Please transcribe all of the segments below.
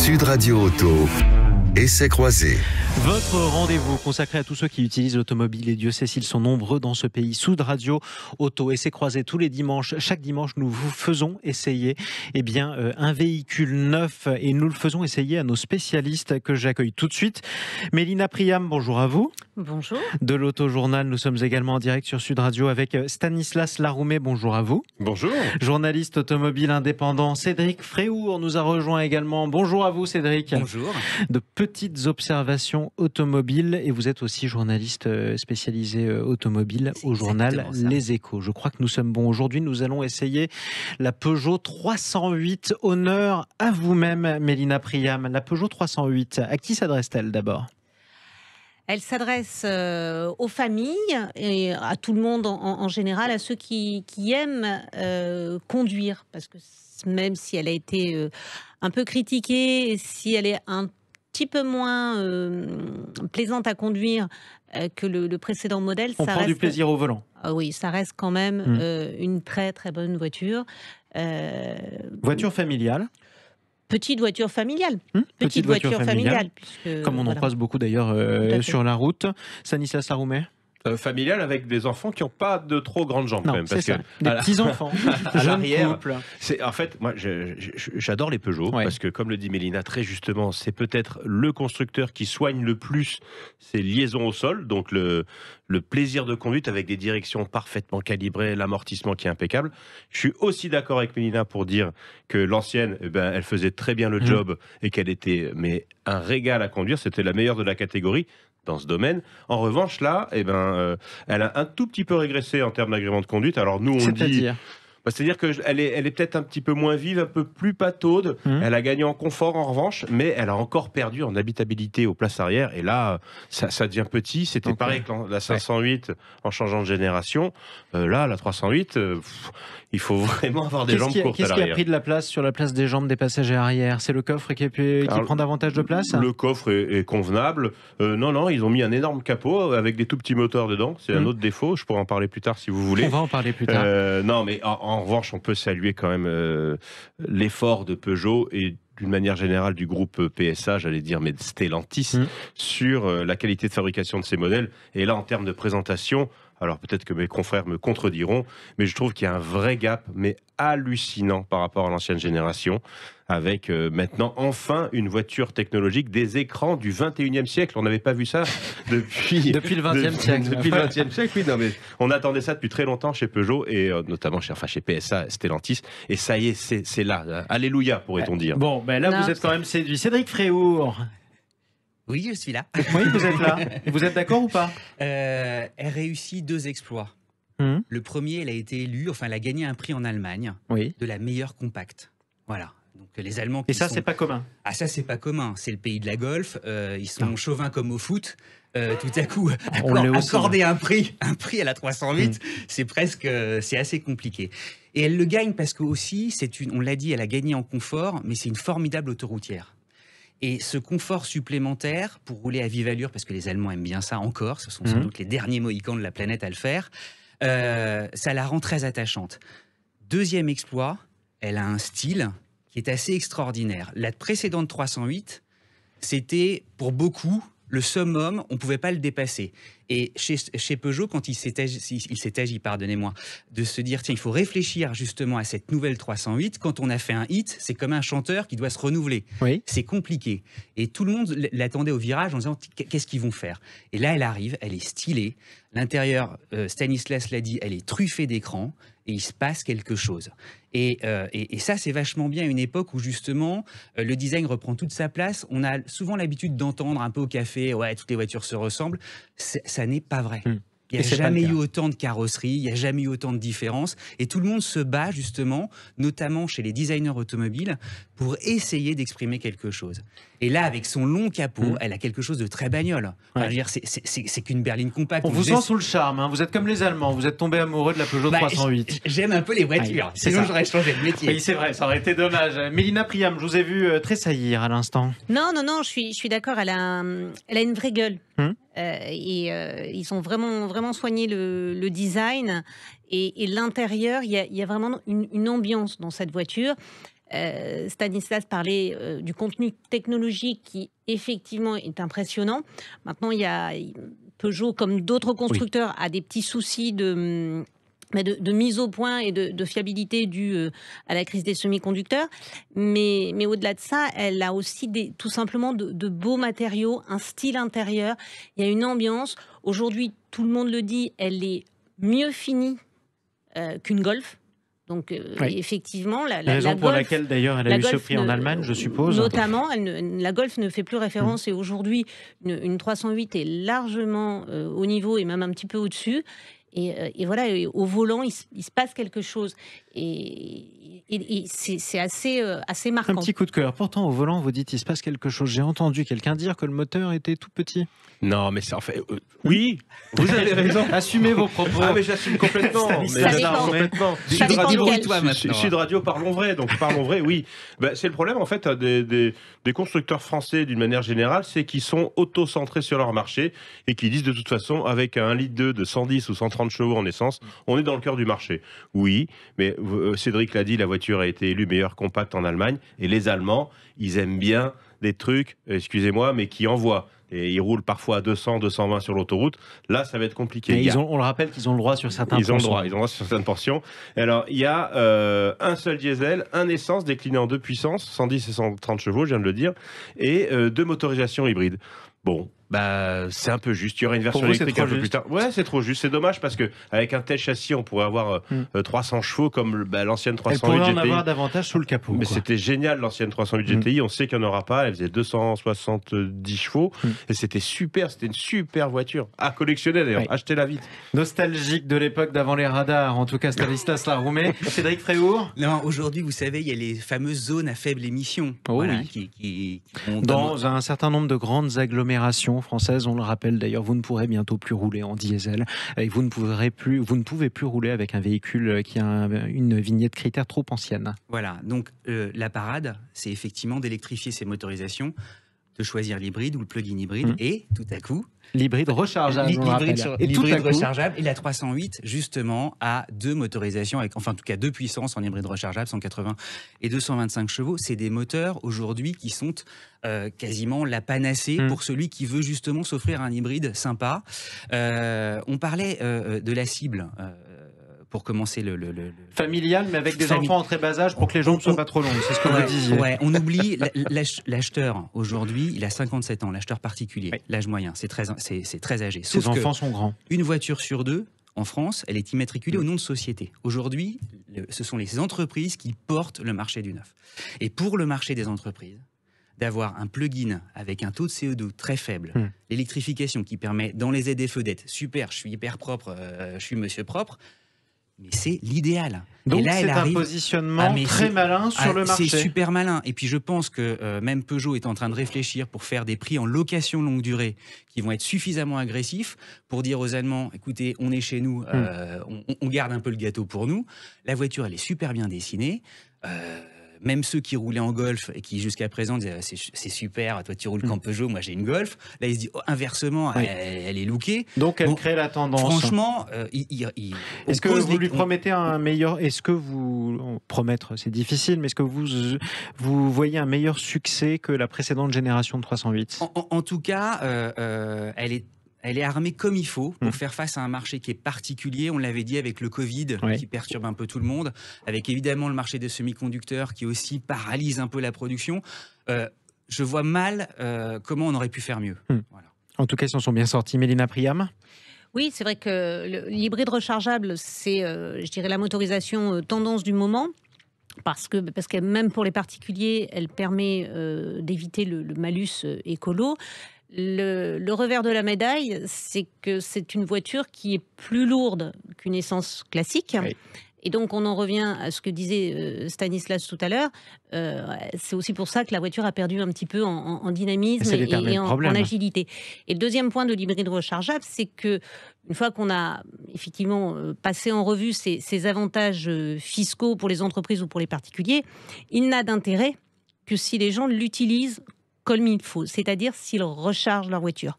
Sud Radio Auto, essais croisés. Votre rendez-vous consacré à tous ceux qui utilisent l'automobile, et Dieu sait s'ils sont nombreux dans ce pays. Sud Radio Auto, essais croisés tous les dimanches. Chaque dimanche, nous vous faisons essayer un véhicule neuf et nous le faisons essayer à nos spécialistes que j'accueille tout de suite. Mélina Priam, bonjour à vous. Bonjour. De l'Autojournal, nous sommes également en direct sur Sud Radio avec Stanislas Laroumet, bonjour à vous. Bonjour. Journaliste automobile indépendant, Cédric Fréhour nous a rejoint également. Bonjour à vous Cédric. Bonjour. De petites observations automobiles et vous êtes aussi journaliste spécialisé automobile au journal Les Échos. Je crois que nous sommes bons. Aujourd'hui, nous allons essayer la Peugeot 308. Honneur à vous-même, Mélina Priam. La Peugeot 308, à qui s'adresse-t-elle d'abord ? Elle s'adresse aux familles et à tout le monde en général, à ceux qui aiment conduire. Parce que même si elle a été un peu critiquée, si elle est un petit peu moins plaisante à conduire que le précédent modèle, on prend du plaisir au volant. Oui, ça reste quand même une très très bonne voiture. Voiture familiale. Petite voiture familiale. Petite voiture familiale. Puisque, comme on en croise beaucoup d'ailleurs sur la route. Stanislas Laroumet. Familiale avec des enfants qui n'ont pas de trop grandes jambes. Non, quand même, parce c'est ça. que des petits-enfants, jeunes couples. En fait, moi, j'adore les Peugeot, parce que, comme le dit Mélina très justement, c'est peut-être le constructeur qui soigne le plus ses liaisons au sol, donc le plaisir de conduite avec des directions parfaitement calibrées, l'amortissement qui est impeccable. Je suis aussi d'accord avec Mélina pour dire que l'ancienne, elle faisait très bien le job et qu'elle était un régal à conduire. C'était la meilleure de la catégorie dans ce domaine. En revanche, là, elle a un tout petit peu régressé en termes d'agrément de conduite. Alors nous, on dit... C'est-à-dire qu'elle est peut-être un petit peu moins vive, un peu plus pataude. Elle a gagné en confort en revanche, mais elle a encore perdu en habitabilité aux places arrière. Et là, ça devient petit. C'était pareil que la 508 en changeant de génération. Là, la 308, il faut vraiment avoir des jambes courtes à l'arrière. Qu'est-ce qui a pris de la place sur la place des jambes des passagers arrière ? C'est le coffre qui prend davantage de place ? Le coffre est convenable. Non, ils ont mis un énorme capot avec des tout petits moteurs dedans. C'est un autre défaut. Je pourrais en parler plus tard si vous voulez. On va en parler plus tard. Non, mais en revanche, on peut saluer quand même l'effort de Peugeot et d'une manière générale du groupe PSA, j'allais dire, mais Stellantis, sur la qualité de fabrication de ces modèles. Et là, en termes de présentation, alors peut-être que mes confrères me contrediront, mais je trouve qu'il y a un vrai gap, mais hallucinant par rapport à l'ancienne génération, avec maintenant enfin une voiture technologique, des écrans du 21e siècle. On n'avait pas vu ça depuis le 20e siècle. Depuis le 20e siècle, oui. Non, mais on attendait ça depuis très longtemps chez Peugeot et notamment chez PSA, Stellantis. Et ça y est, c'est là. Alléluia, pourrait-on dire. Bon, là, vous êtes quand même séduit. Cédric Fréhour. Oui, je suis là. Oui, vous êtes là. Vous êtes d'accord ou pas ? Elle réussit 2 exploits. Le premier, elle a gagné un prix en Allemagne de la meilleure compacte. Voilà. Donc les Allemands. Et ça, c'est pas commun. Ah, ça, c'est pas commun. C'est le pays de la Golf. Ils sont chauvins comme au foot. Tout à coup, accorder un prix à la 308, c'est assez compliqué. Et elle le gagne parce que aussi, on l'a dit, elle a gagné en confort, mais c'est une formidable autoroutière. Et ce confort supplémentaire pour rouler à vive allure, parce que les Allemands aiment bien ça encore, ce sont sans doute les derniers Mohicans de la planète à le faire, ça la rend très attachante. Deuxième exploit, elle a un style qui est assez extraordinaire. La précédente 308, c'était pour beaucoup le summum, on ne pouvait pas le dépasser. Et chez Peugeot, quand il s'est agi, pardonnez-moi, de se dire, tiens, il faut réfléchir justement à cette nouvelle 308, quand on a fait un hit, c'est comme un chanteur qui doit se renouveler. Oui. C'est compliqué. Et tout le monde l'attendait au virage en disant, qu'est-ce qu'ils vont faire ? Et là, elle arrive, elle est stylée. L'intérieur, Stanislas l'a dit, elle est truffée d'écrans et il se passe quelque chose. Et ça, c'est vachement bien à une époque où justement, le design reprend toute sa place. On a souvent l'habitude d'entendre un peu au café, ouais, toutes les voitures se ressemblent. Ça n'est pas vrai. Il n'y a jamais eu autant de carrosserie, il n'y a jamais eu autant de différences. Et tout le monde se bat justement, notamment chez les designers automobiles, pour essayer d'exprimer quelque chose. Et là, avec son long capot, elle a quelque chose de très bagnole. Enfin, je veux dire, c'est qu'une berline compacte. On vous sent sous le charme, hein. Vous êtes comme les Allemands, vous êtes tombé amoureux de la Peugeot 308. J'aime un peu les voitures, sinon j'aurais changé de métier. Oui, c'est vrai, ça aurait été dommage. Mélina Priam, je vous ai vu tressaillir à l'instant. Non, je suis d'accord, elle a une vraie gueule. Ils ont vraiment soigné le design et l'intérieur, il y a vraiment une ambiance dans cette voiture. Stanislas parlait du contenu technologique qui effectivement est impressionnant. Maintenant, il y a Peugeot, comme d'autres constructeurs, a des petits soucis de mise au point et de fiabilité due à la crise des semi-conducteurs. Mais au-delà de ça, elle a aussi tout simplement de beaux matériaux, un style intérieur. Il y a une ambiance. Aujourd'hui, tout le monde le dit, elle est mieux finie qu'une Golf. Donc, effectivement, la raison pour Golf, laquelle, d'ailleurs, elle a eu ce prix en Allemagne, je suppose. Notamment, la Golf ne fait plus référence et aujourd'hui, une 308 est largement au niveau et même un petit peu au-dessus. Et voilà, au volant, il se passe quelque chose. Et c'est assez marquant. Un petit coup de cœur. Pourtant, au volant, vous dites il se passe quelque chose. J'ai entendu quelqu'un dire que le moteur était tout petit. Non, mais c'est en fait... oui, vous avez raison. Assumez vos propos. Ah, mais j'assume complètement. Sud Radio, parlons vrai. Donc, parlons vrai, oui. Ben, c'est le problème, en fait, des constructeurs français, d'une manière générale, c'est qu'ils sont auto-centrés sur leur marché et qui disent, de toute façon, avec un 1,2 litre de 110 ou 130 chevaux en essence, on est dans le cœur du marché. Oui, mais Cédric l'a dit, la voiture a été élue meilleure compacte en Allemagne. Et les Allemands, ils aiment bien des trucs, excusez-moi, mais qui envoient. Et ils roulent parfois à 200, 220 sur l'autoroute. Là, ça va être compliqué. On le rappelle qu'ils ont le droit sur certains portions. Ils ont le droit sur certaines portions. Et alors, il y a un seul diesel, un essence décliné en 2 puissances, 110 et 130 chevaux, je viens de le dire, et 2 motorisations hybrides. Bon, bah, c'est un peu juste. Il y aura une version électrique un peu plus tard. Ouais, c'est trop juste. C'est dommage parce que avec un tel châssis, on pourrait avoir 300 chevaux comme l'ancienne 308 GTI. Elle pourrait en avoir davantage sous le capot. Mais c'était génial, l'ancienne 308 GTI. On sait qu'il n'y en aura pas. Elle faisait 270 chevaux. Et c'était super. C'était une super voiture. À collectionner d'ailleurs. Achetez-la vite. Nostalgique de l'époque d'avant les radars. En tout cas, Stanislas Laroumet. Cédric Fréhour. Non, aujourd'hui, vous savez, il y a les fameuses zones à faible émission. Qui dans un certain nombre de grandes agglomérations françaises, on le rappelle d'ailleurs, vous ne pourrez bientôt plus rouler en diesel et vous ne pouvez plus rouler avec un véhicule qui a une vignette critère trop ancienne. Voilà, donc la parade, c'est effectivement d'électrifier ces motorisations, de choisir l'hybride ou le plug-in hybride et tout à coup... L'hybride rechargeable, l'hybride rechargeable et la 308 justement a 2 motorisations, en tout cas 2 puissances en hybride rechargeable, 180 et 225 chevaux. C'est des moteurs aujourd'hui qui sont quasiment la panacée pour celui qui veut justement s'offrir un hybride sympa. On parlait de la cible. Pour commencer le familial, mais avec des enfants en très bas âge pour que les jambes ne soient pas trop longues. C'est ce que vous disiez. Ouais, on oublie l'acheteur. Aujourd'hui, il a 57 ans, l'acheteur particulier, l'âge moyen. C'est très âgé. Ses enfants sont grands. Une voiture sur 2, en France, elle est immatriculée au nom de société. Aujourd'hui, ce sont les entreprises qui portent le marché du neuf. Et pour le marché des entreprises, d'avoir un plug-in avec un taux de CO2 très faible, l'électrification qui permet dans les ZFE d'être super, je suis hyper propre, je suis monsieur propre, mais c'est l'idéal. Donc c'est un positionnement très malin sur le marché. C'est super malin. Et puis je pense que même Peugeot est en train de réfléchir pour faire des prix en location longue durée qui vont être suffisamment agressifs pour dire aux Allemands, écoutez, on est chez nous, on garde un peu le gâteau pour nous. La voiture, elle est super bien dessinée. Même ceux qui roulaient en Golf et qui jusqu'à présent disaient c'est super, toi tu roules qu'en Peugeot, moi j'ai une Golf. Là ils se disent inversement, elle est lookée. Donc elle crée la tendance. Franchement, est-ce que vous lui promettez un meilleur... Est-ce que vous... Promettre, c'est difficile, mais est-ce que vous voyez un meilleur succès que la précédente génération de 308 ? En tout cas, elle est armée comme il faut pour faire face à un marché qui est particulier. On l'avait dit avec le Covid qui perturbe un peu tout le monde, avec évidemment le marché des semi-conducteurs qui aussi paralyse un peu la production. Je vois mal comment on aurait pu faire mieux. Voilà. En tout cas, ils s'en sont bien sortis. Mélina Priam ? Oui, c'est vrai que l'hybride rechargeable, c'est, je dirais, la motorisation tendance du moment. Parce que même pour les particuliers, elle permet d'éviter le malus écolo. Le revers de la médaille, c'est que c'est une voiture qui est plus lourde qu'une essence classique. Oui. Et donc, on en revient à ce que disait Stanislas tout à l'heure. C'est aussi pour ça que la voiture a perdu un petit peu en dynamisme et en agilité. Et le deuxième point de l'hybride rechargeable, c'est que une fois qu'on a effectivement passé en revue ces avantages fiscaux pour les entreprises ou pour les particuliers, il n'a d'intérêt que si les gens l'utilisent comme il faut, c'est-à-dire s'ils rechargent leur voiture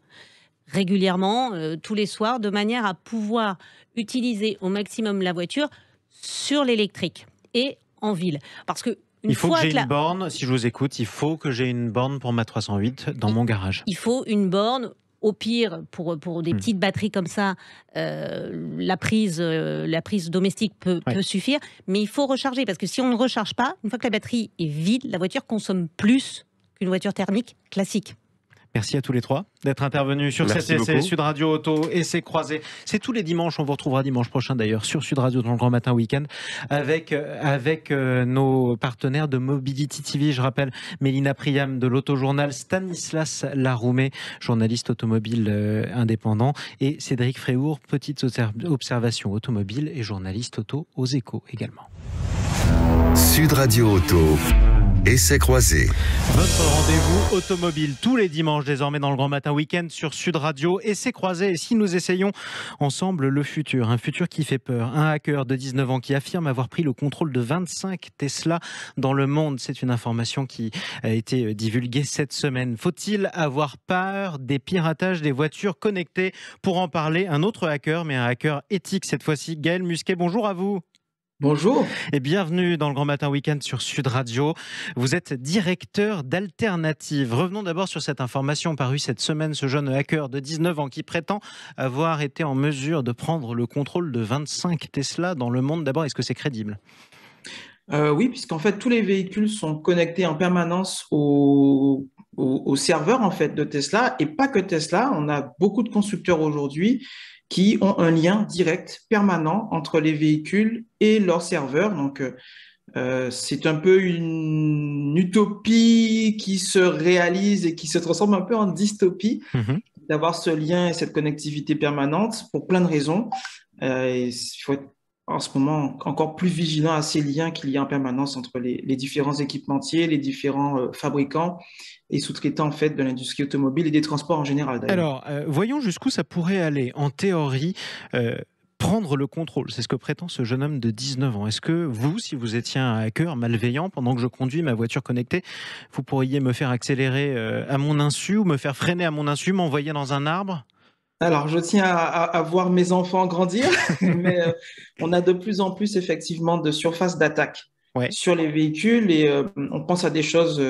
régulièrement, tous les soirs, de manière à pouvoir utiliser au maximum la voiture sur l'électrique et en ville. Parce que Il faut que j'ai une borne, si je vous écoute, il faut que j'ai une borne pour ma 308 dans mon garage. Il faut une borne. Au pire, pour des petites batteries comme ça, la prise domestique peut suffire. Mais il faut recharger, parce que si on ne recharge pas, une fois que la batterie est vide, la voiture consomme plus qu'une voiture thermique classique. Merci à tous les trois d'être intervenus sur cet essai Sud Radio Auto, essai croisé. C'est tous les dimanches, on vous retrouvera dimanche prochain d'ailleurs sur Sud Radio dans le Grand Matin Week-end avec nos partenaires de Mobility TV. Je rappelle Mélina Priam de l'Autojournal, Stanislas Laroumé, journaliste automobile indépendant, et Cédric Fréhour, petite observation automobile et journaliste auto aux Échos également. Sud Radio Auto. Essai croisé. Votre rendez-vous automobile tous les dimanches désormais dans le Grand Matin Week-end sur Sud Radio. Essai croisé. Et si nous essayons ensemble le futur, un futur qui fait peur. Un hacker de 19 ans qui affirme avoir pris le contrôle de 25 Tesla dans le monde. C'est une information qui a été divulguée cette semaine. Faut-il avoir peur des piratages des voitures connectées? Pour en parler, un autre hacker, mais un hacker éthique cette fois-ci. Gaël Musquet, bonjour à vous. Bonjour. Et bienvenue dans le Grand Matin Week-end sur Sud Radio. Vous êtes directeur d'Alternative. Revenons d'abord sur cette information parue cette semaine. Ce jeune hacker de 19 ans qui prétend avoir été en mesure de prendre le contrôle de 25 Tesla dans le monde. D'abord, est-ce que c'est crédible ? Oui, puisqu'en fait, tous les véhicules sont connectés en permanence au serveur en fait, de Tesla. Et pas que Tesla, on a beaucoup de constructeurs aujourd'hui qui ont un lien direct, permanent, entre les véhicules et leur serveur. Donc, c'est un peu une utopie qui se réalise et qui se transforme un peu en dystopie, d'avoir ce lien et cette connectivité permanente pour plein de raisons. Et il faut être en ce moment encore plus vigilant à ces liens qu'il y a en permanence entre les différents équipementiers, les différents fabricants et sous-traitants en fait, de l'industrie automobile et des transports en général. Alors, voyons jusqu'où ça pourrait aller. En théorie, prendre le contrôle, c'est ce que prétend ce jeune homme de 19 ans. Est-ce que vous, si vous étiez un hacker malveillant, pendant que je conduis ma voiture connectée, vous pourriez me faire accélérer à mon insu ou me faire freiner à mon insu, m'envoyer dans un arbre ? Alors, je tiens à voir mes enfants grandir, mais on a de plus en plus effectivement de surfaces d'attaque sur les véhicules et on pense à des choses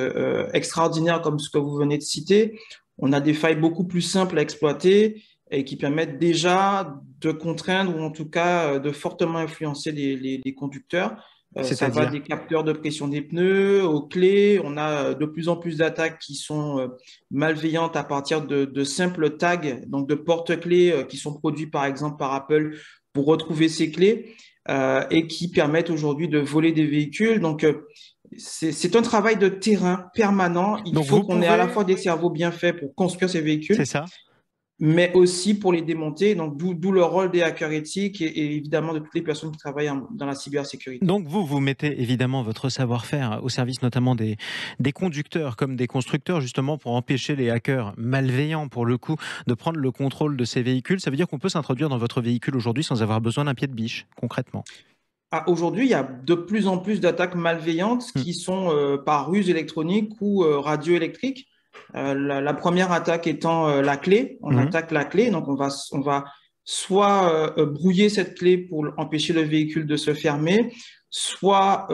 extraordinaires comme ce que vous venez de citer. On a des failles beaucoup plus simples à exploiter et qui permettent déjà de contraindre ou en tout cas de fortement influencer les conducteurs. Ça va des capteurs de pression des pneus aux clés. On a de plus en plus d'attaques qui sont malveillantes à partir de simples tags, donc de porte-clés qui sont produits par exemple par Apple pour retrouver ces clés et qui permettent aujourd'hui de voler des véhicules. Donc, c'est un travail de terrain permanent. Il faut qu'on ait à la fois des cerveaux bien faits pour construire ces véhicules. C'est ça. Mais aussi pour les démonter, donc d'où le rôle des hackers éthiques et évidemment de toutes les personnes qui travaillent dans la cybersécurité. Donc vous mettez évidemment votre savoir-faire au service notamment des conducteurs comme des constructeurs, justement pour empêcher les hackers malveillants, pour le coup, de prendre le contrôle de ces véhicules. Ça veut dire qu'on peut s'introduire dans votre véhicule aujourd'hui sans avoir besoin d'un pied de biche, concrètement? Aujourd'hui, il y a de plus en plus d'attaques malveillantes qui sont par ruse électronique ou radioélectrique. La première attaque étant la clé, on attaque la clé, donc on va soit brouiller cette clé pour empêcher le véhicule de se fermer, soit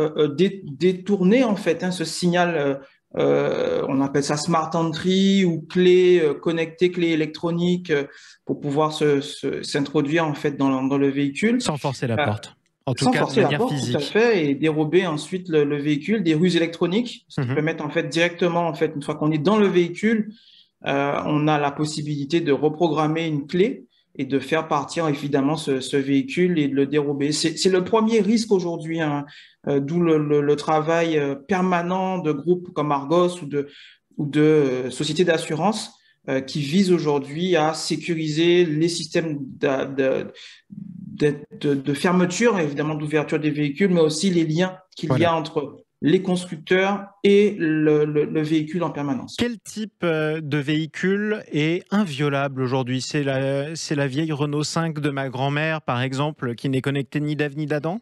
détourner en fait ce signal, on appelle ça smart entry ou clé connectée, clé électronique pour pouvoir s'introduire en fait dans le véhicule. Sans forcer la porte. En tout Sans cas, forcer de manière la porte, physique. tout à fait, et dérober ensuite le véhicule, des ruses électroniques, ce qui permettent en fait directement, en fait, une fois qu'on est dans le véhicule, on a la possibilité de reprogrammer une clé et de faire partir évidemment ce véhicule et de le dérober. C'est le premier risque aujourd'hui, d'où le travail permanent de groupes comme Argos ou de sociétés d'assurance qui visent aujourd'hui à sécuriser les systèmes de fermeture, évidemment d'ouverture des véhicules, mais aussi les liens qu'il y a entre les constructeurs et le véhicule en permanence. Quel type de véhicule est inviolable aujourd'hui ? C'est la vieille Renault 5 de ma grand-mère, par exemple, qui n'est connectée ni d'Ève ni d'Adam ?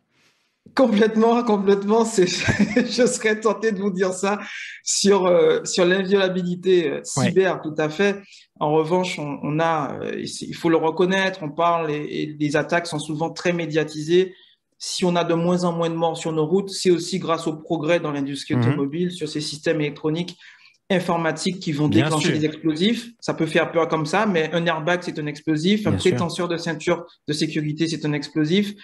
Complètement. Je serais tenté de vous dire ça sur l'inviolabilité cyber, tout à fait. En revanche, on a, il faut le reconnaître, on parle et les attaques sont souvent très médiatisées. si on a de moins en moins de morts sur nos routes, c'est aussi grâce au progrès dans l'industrie automobile, sur ces systèmes électroniques informatiques qui vont déclencher des explosifs. Ça peut faire peur comme ça, mais un airbag, c'est un explosif. Un prétenseur de ceinture de sécurité, c'est un explosif.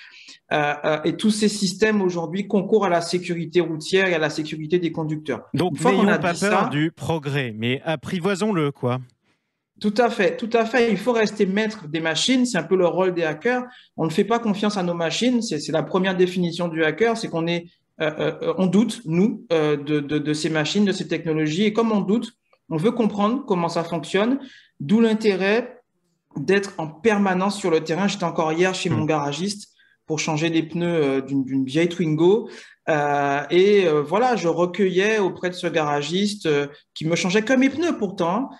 Et tous ces systèmes aujourd'hui concourent à la sécurité routière et à la sécurité des conducteurs. Donc, n'ayons pas peur du progrès, mais apprivoisons-le, quoi. Tout à fait, tout à fait. Il faut rester maître des machines. C'est un peu le rôle des hackers. On ne fait pas confiance à nos machines. C'est la première définition du hacker, c'est qu'on on doute, nous, de ces machines, de ces technologies. Et comme on doute, on veut comprendre comment ça fonctionne, d'où l'intérêt d'être en permanence sur le terrain. J'étais encore hier chez mon garagiste pour changer les pneus d'une vieille Twingo. Voilà, je recueillais auprès de ce garagiste qui me changeait que mes pneus pourtant,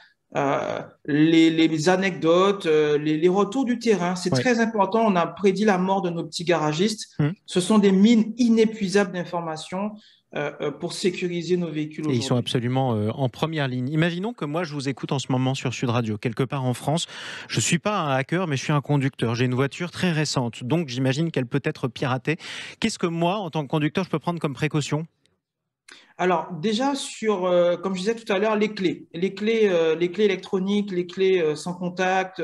les anecdotes, les retours du terrain. C'est très important. On a prédit la mort de nos petits garagistes. Ce sont des mines inépuisables d'informations pour sécuriser nos véhicules aujourd'hui. Et ils sont absolument en première ligne. Imaginons que moi, je vous écoute en ce moment sur Sud Radio, quelque part en France. Je ne suis pas un hacker, mais je suis un conducteur. J'ai une voiture très récente, donc j'imagine qu'elle peut être piratée. Qu'est-ce que moi, en tant que conducteur, je peux prendre comme précaution ? Alors déjà comme je disais tout à l'heure, les clés électroniques, les clés sans contact,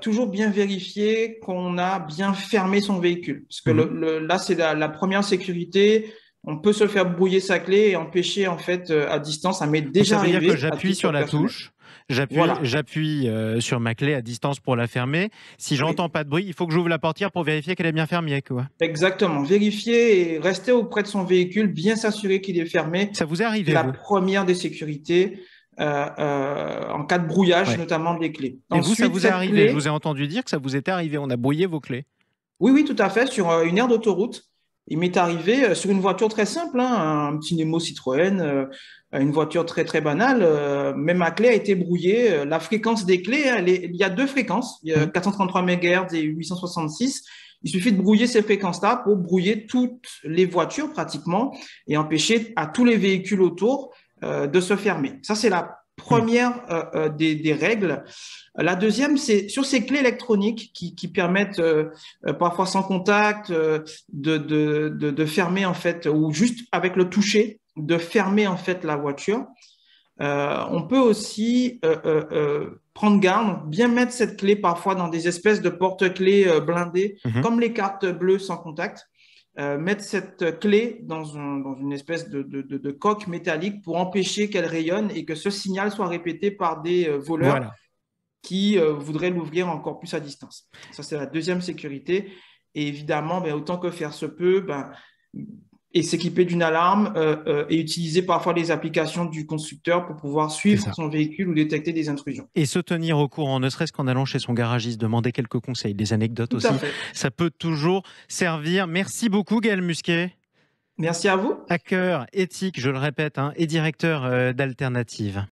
toujours bien vérifier qu'on a bien fermé son véhicule. Parce que là, c'est la première sécurité. On peut se faire brouiller sa clé et empêcher en fait à distance. Ça m'est déjà arrivé. Ça veut dire que j'appuie sur la touche. J'appuie sur ma clé à distance pour la fermer. Si j'entends pas de bruit, il faut que j'ouvre la portière pour vérifier qu'elle est bien fermée, quoi. Exactement. Vérifier et rester auprès de son véhicule, bien s'assurer qu'il est fermé. Ça vous est arrivé, la première des sécurités en cas de brouillage, notamment des clés. Et ensuite, ça vous est arrivé? Je vous ai entendu dire que ça vous était arrivé. On a brouillé vos clés. Oui, tout à fait. Sur une aire d'autoroute. Il m'est arrivé sur une voiture très simple, un petit Nemo Citroën, une voiture très très banale, mais ma clé a été brouillée. La fréquence des clés, il y a deux fréquences, il y a 433 MHz et 866. Il suffit de brouiller ces fréquences-là pour brouiller toutes les voitures pratiquement et empêcher à tous les véhicules autour de se fermer. Ça, c'est la première des règles. La deuxième, c'est sur ces clés électroniques qui permettent parfois sans contact de fermer en fait, ou juste avec le toucher, de fermer en fait la voiture. On peut aussi prendre garde, bien mettre cette clé parfois dans des espèces de porte-clés blindées, comme les cartes bleues sans contact. Mettre cette clé dans une espèce de coque métallique pour empêcher qu'elle rayonne et que ce signal soit répété par des voleurs qui voudraient l'ouvrir encore plus à distance. Ça, c'est la deuxième sécurité. Et évidemment, autant que faire se peut, et s'équiper d'une alarme et utiliser parfois les applications du constructeur pour pouvoir suivre son véhicule ou détecter des intrusions. Et se tenir au courant, ne serait-ce qu'en allant chez son garagiste, demander quelques conseils, des anecdotes aussi. Ça peut toujours servir. Merci beaucoup, Gaël Musquet. Merci à vous. Hacker éthique, je le répète, et directeur d'Alternative.